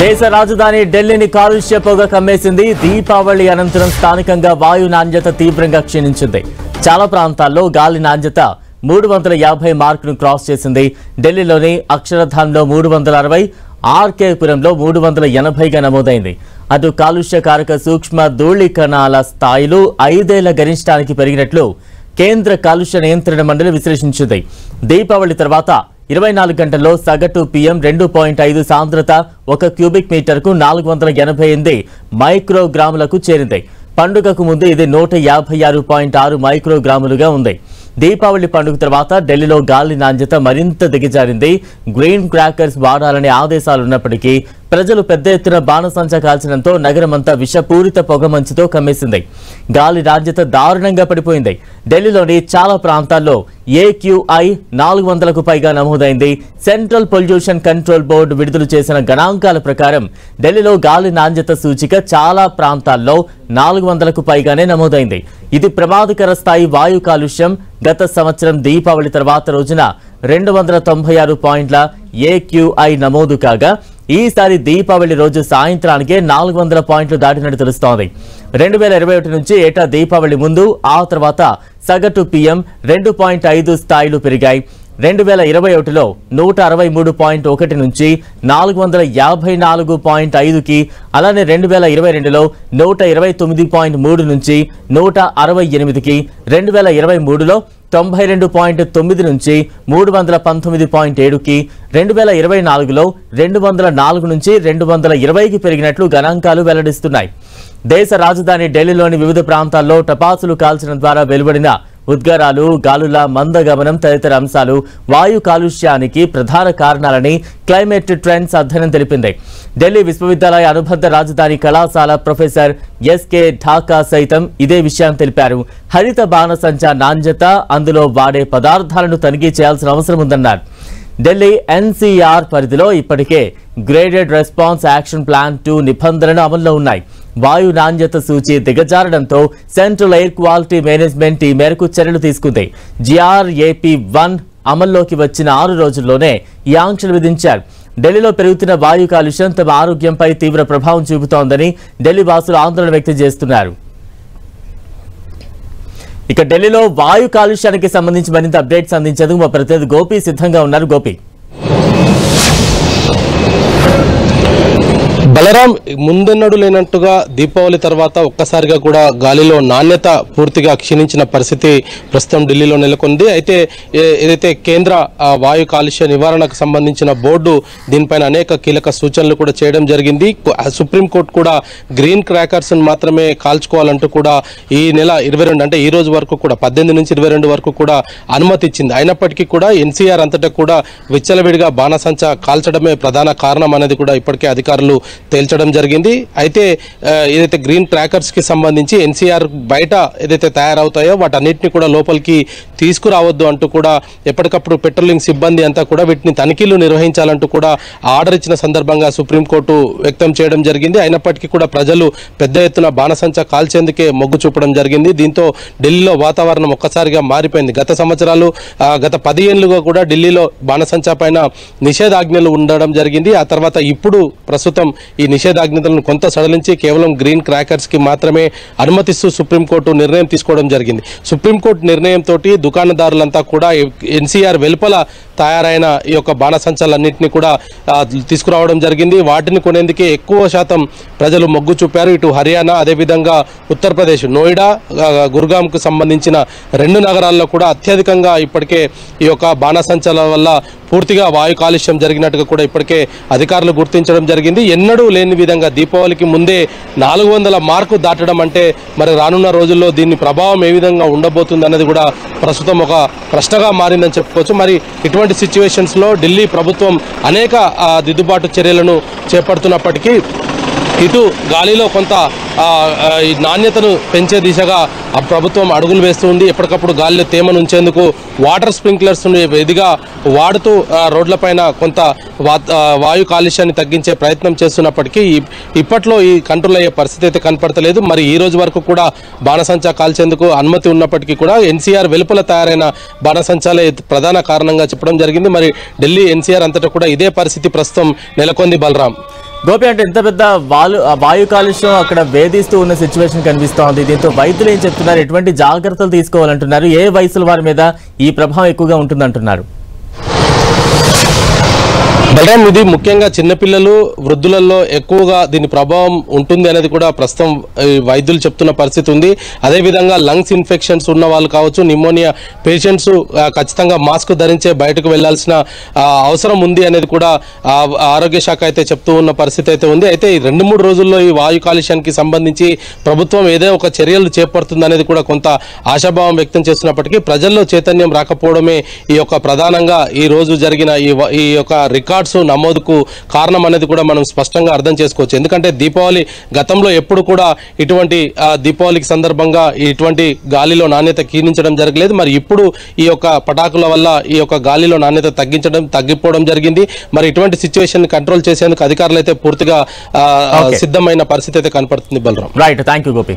దేశ రాజధాని ఢిల్లీని కాలుష్య పొగ కమ్మేసింది. దీపావళి అనంతరం స్థానికంగా వాయు నాణ్యత తీవ్రంగా క్షీణించింది. చాలా ప్రాంతాల్లో గాలి నాణ్యత 350 మార్కును క్రాస్ చేసింది. ఢిల్లీలోని అక్షరధాంలో 360, ఆర్కేపురంలో 380గా నమోదైంది. అటు కాలుష్య కారక సూక్ష్మ ధూళి కణాల స్థాయిలు 5 ఏళ్ల గరిష్టానికి పెరిగినట్లు కేంద్ర కాలుష్య నియంత్రణ మండలి విశ్లేషించింది. దీపావళి తర్వాత 24 గంటల్లో సగటు PM 2.5 సాంద్రత 1 క్యూబిక్ మీటర్కు 488 మైక్రోగ్రాములకు చేరింది. పండుగకు ముందు ఇది 156.6 మైక్రోగ్రాములుగా ఉంది. దీపావళి పండుగ తర్వాత ఢిల్లీలో గాలి నాణ్యత మరింత దిగజారింది. గ్రీన్ క్రాకర్స్ వాడాలనే ఆదేశాలున్నప్పటికీ ప్రజలు పెద్ద ఎత్తున బాణసంచా కాల్చడంతో నగరమంతా విషపూరిత పొగమంచుతో కమ్మేసింది. గాలి నాణ్యత దారుణంగా పడిపోయింది. ఢిల్లీలోని చాలా ప్రాంతాల్లో AQI 400కు పైగా నమోదైంది. సెంట్రల్ పొల్యూషన్ కంట్రోల్ బోర్డు విడుదల చేసిన గణాంకాల ప్రకారం ఢిల్లీలో గాలి నాణ్యత సూచిక చాలా ప్రాంతాల్లో 400కు పైగానే నమోదైంది. ఇది ప్రమాదకర స్థాయి వాయు కాలుష్యం. గత సంవత్సరం దీపావళి తర్వాత రోజున 296 పాయింట్ల AQI నమోదు కాగా ఈసారి దీపావళి రోజు సాయంత్రానికే 400 పాయింట్లు దాటినట్టు తెలుస్తోంది. 2021 నుంచి ఏటా దీపావళి ముందు ఆ తర్వాత సగటు PM 2.5 స్థాయిలు పెరిగాయి. 2021లో 163.1 నుంచి 454.5కి, అలానే 2022లో 129.3 నుంచి 168కి, 2023లో 92.9 నుంచి 319.7కి, 2024లో 204 నుంచి 220కి పెరిగినట్లు గణాంకాలు వెల్లడిస్తున్నాయి. దేశ రాజధాని ఢిల్లీలోని వివిధ ప్రాంతాల్లో టపాసులు కాల్చడం ద్వారా వెలువడిన ఉద్గారాలు, గాలుల మందగమనం తదితర అంశాలు వాయు కాలుష్యానికి ప్రధాన కారణాలని క్లైమేట్ ట్రెండ్స్ అధ్యయనం తెలిపింది. ఢిల్లీ విశ్వవిద్యాలయ అనుబంధ రాజధాని కళాశాల ప్రొఫెసర్ SK ఢాకా సైతం ఇదే విషయాన్ని తెలిపారు. హరిత బాణసంచా నాణ్యత, అందులో వాడే పదార్థాలను తనిఖీ చేయాల్సిన అవసరం ఉందన్నారు. ఢిల్లీ NCR పరిధిలో ఇప్పటికే గ్రేడెడ్ రెస్పాన్స్ యాక్షన్ ప్లాన్ 2 నిబంధనలు అమల్లో ఉన్నాయి. వాయు నాణ్యత సూచి దిగజారడంతో సెంట్రల్ ఎయిర్ క్వాలిటీ మేనేజ్మెంట్ ఈ మేరకు చర్యలు తీసుకుంది. GRAP1 అమల్లోకి వచ్చిన 6 రోజుల్లోనే ఈ ఆంక్షలు విధించారు. ఢిల్లీలో పెరుగుతున్న వాయు కాలుష్యం తమ ఆరోగ్యంపై తీవ్ర ప్రభావం చూపుతోందని ఢిల్లీ వాసులు ఆందోళన వ్యక్తం చేస్తున్నారు. ఇక ఢిల్లీలో వాయు కాలుష్యానికి సంబంధించి మరింత అప్డేట్స్ అందించేందుకు మా ప్రతినిధి గోపి సిద్ధంగా ఉన్నారు. గోపి, బలరాం, ముందెన్నడూ లేనట్టుగా దీపావళి తర్వాత ఒక్కసారిగా కూడా గాలిలో నాణ్యత పూర్తిగా క్షీణించిన పరిస్థితి ప్రస్తుతం ఢిల్లీలో నెలకొంది. అయితే ఏదైతే కేంద్ర వాయు కాలుష్య నివారణకు సంబంధించిన బోర్డు దీనిపైన అనేక కీలక సూచనలు కూడా చేయడం జరిగింది. సుప్రీంకోర్టు కూడా గ్రీన్ క్రాకర్స్ మాత్రమే కాల్చుకోవాలంటూ కూడా ఈ నెల 22 అంటే ఈ రోజు వరకు కూడా 18 నుంచి 22 వరకు కూడా అనుమతి ఇచ్చింది. అయినప్పటికీ కూడా NCR అంతటా కూడా విచ్చలవిడిగా బాణసంచా కాల్చడమే ప్రధాన కారణం అనేది కూడా ఇప్పటికే అధికారులు తేల్చడం జరిగింది. అయితే ఏదైతే గ్రీన్ క్రాకర్స్ కి సంబంధించి NCR బయట ఏదైతే తయారవుతాయో వాటన్నిటిని కూడా లోపలికి తీసుకురావద్దు అంటూ కూడా ఎప్పటికప్పుడు పెట్రోలింగ్ సిబ్బంది అంతా కూడా వీటిని తనిఖీలు నిర్వహించాలంటూ కూడా ఆర్డర్ ఇచ్చిన సందర్భంగా సుప్రీంకోర్టు వ్యక్తం చేయడం జరిగింది. అయినప్పటికీ కూడా ప్రజలు పెద్ద ఎత్తున బాణసంచా కాల్చేందుకే మొగ్గు చూపడం జరిగింది. దీంతో ఢిల్లీలో వాతావరణం ఒక్కసారిగా మారిపోయింది. గత 10 ఏళ్లుగా కూడా ఢిల్లీలో బాణసంచా పైన నిషేధాజ్ఞలు ఉండడం జరిగింది. ఆ తర్వాత ఇప్పుడు ప్రస్తుతం ఈ నిషేధాజ్ఞతలను కొంత సడలించి కేవలం గ్రీన్ క్రాకర్స్ కి మాత్రమే అనుమతిస్తూ సుప్రీంకోర్టు నిర్ణయం తీసుకోవడం జరిగింది. సుప్రీంకోర్టు నిర్ణయంతో దుకాణదారులంతా కూడా NCR వెలుపల తయారైన ఈ యొక్క బాణసంచాలన్నింటినీ కూడా తీసుకురావడం జరిగింది. వాటిని కొనేందుకే ఎక్కువ శాతం ప్రజలు మొగ్గు చూపారు. ఇటు హర్యానా, అదేవిధంగా ఉత్తరప్రదేశ్ నోయిడా, గుర్గాంకు సంబంధించిన 2 నగరాల్లో కూడా అత్యధికంగా ఇప్పటికే ఈ యొక్క బాణసంచాల వల్ల పూర్తిగా వాయు కాలుష్యం జరిగినట్టుగా కూడా ఇప్పటికే అధికారులు గుర్తించడం జరిగింది. ఎన్నడూ లేని విధంగా దీపావళికి ముందే 400 మార్కు దాటడం అంటే మరి రానున్న రోజుల్లో దీని ప్రభావం ఏ విధంగా ఉండబోతుంది అన్నది కూడా ప్రస్తుతం ఒక ప్రశ్నగా మారిందని చెప్పుకోవచ్చు. మరి ఇటువంటి సిచ్యువేషన్స్లో ఢిల్లీ ప్రభుత్వం అనేక దిద్దుబాటు చర్యలను చేపడుతున్నప్పటికీ ఇటు గాలిలో కొంత ఈ నాణ్యతను పెంచే దిశగా ప్రభుత్వం అడుగులు వేస్తుంది. ఎప్పటికప్పుడు గాలిలో తేమను ఉంచేందుకు వాటర్ స్ప్రింక్లర్స్ ఇదిగా వాడుతూ రోడ్లపైన కొంత వాయు కాలుష్యాన్ని తగ్గించే ప్రయత్నం చేస్తున్నప్పటికీ ఇప్పట్లో ఈ కంట్రోల్ అయ్యే పరిస్థితి అయితే కనపడతలేదు. మరి ఈ రోజు వరకు కూడా బాణసంచా కాల్చేందుకు అనుమతి ఉన్నప్పటికీ కూడా NCR వెలుపల తయారైన బాణసంచాలే ప్రధాన కారణంగా చెప్పడం జరిగింది. మరి ఢిల్లీ NCR అంతటా కూడా ఇదే పరిస్థితి ప్రస్తుతం నెలకొంది. బలరాం. గోపి, అంటే ఎంత పెద్ద వాయు కాలుష్యం అక్కడ వేధిస్తూ ఉన్న సిచ్యువేషన్ కనిపిస్తోంది. దీంతో వైద్యులు ఏం చెప్తున్నారు, ఎటువంటి జాగ్రత్తలు తీసుకోవాలంటున్నారు, ఏ వయసుల వారి మీద ఈ ప్రభావం ఎక్కువగా ఉంటుందంటున్నారు? బలరాం, ఇది ముఖ్యంగా చిన్నపిల్లలు, వృద్ధులలో ఎక్కువగా దీని ప్రభావం ఉంటుంది అనేది కూడా ప్రస్తుతం వైద్యులు చెప్తున్న పరిస్థితి ఉంది. అదేవిధంగా లంగ్స్ ఇన్ఫెక్షన్స్ ఉన్న వాళ్ళు కావచ్చు, నిమోనియా పేషెంట్స్ ఖచ్చితంగా మాస్క్ ధరించే బయటకు వెళ్లాల్సిన అవసరం ఉంది అనేది కూడా ఆరోగ్య శాఖ అయితే చెప్తూ ఉన్న పరిస్థితి అయితే ఉంది. అయితే ఈ 2-3 రోజుల్లో ఈ వాయు కాలుష్యానికి సంబంధించి ప్రభుత్వం ఏదో ఒక చర్యలు చేపడుతుంది అనేది కూడా కొంత ఆశాభావం వ్యక్తం చేస్తున్నప్పటికీ ప్రజల్లో చైతన్యం రాకపోవడమే ఈ యొక్క ప్రధానంగా ఈ రోజు జరిగిన ఈ యొక్క రికార్డ్స్ నమోదుకు కారణం అనేది కూడా మనం స్పష్టంగా అర్థం చేసుకోవచ్చు. ఎందుకంటే దీపావళి గతంలో ఎప్పుడు కూడా ఇటువంటి దీపావళికి సందర్భంగా ఇటువంటి గాలిలో నాణ్యత క్షీణించడం జరగలేదు. మరి ఇప్పుడు ఈ యొక్క పటాకుల వల్ల ఈ యొక్క గాలిలో నాణ్యత తగ్గిపోవడం జరిగింది. మరి ఇటువంటి సిచ్యువేషన్ కంట్రోల్ చేసేందుకు అధికారులు అయితే పూర్తిగా సిద్ధమైన పరిస్థితి అయితే కనపడుతుంది. Balaram, right, thank you Gopi.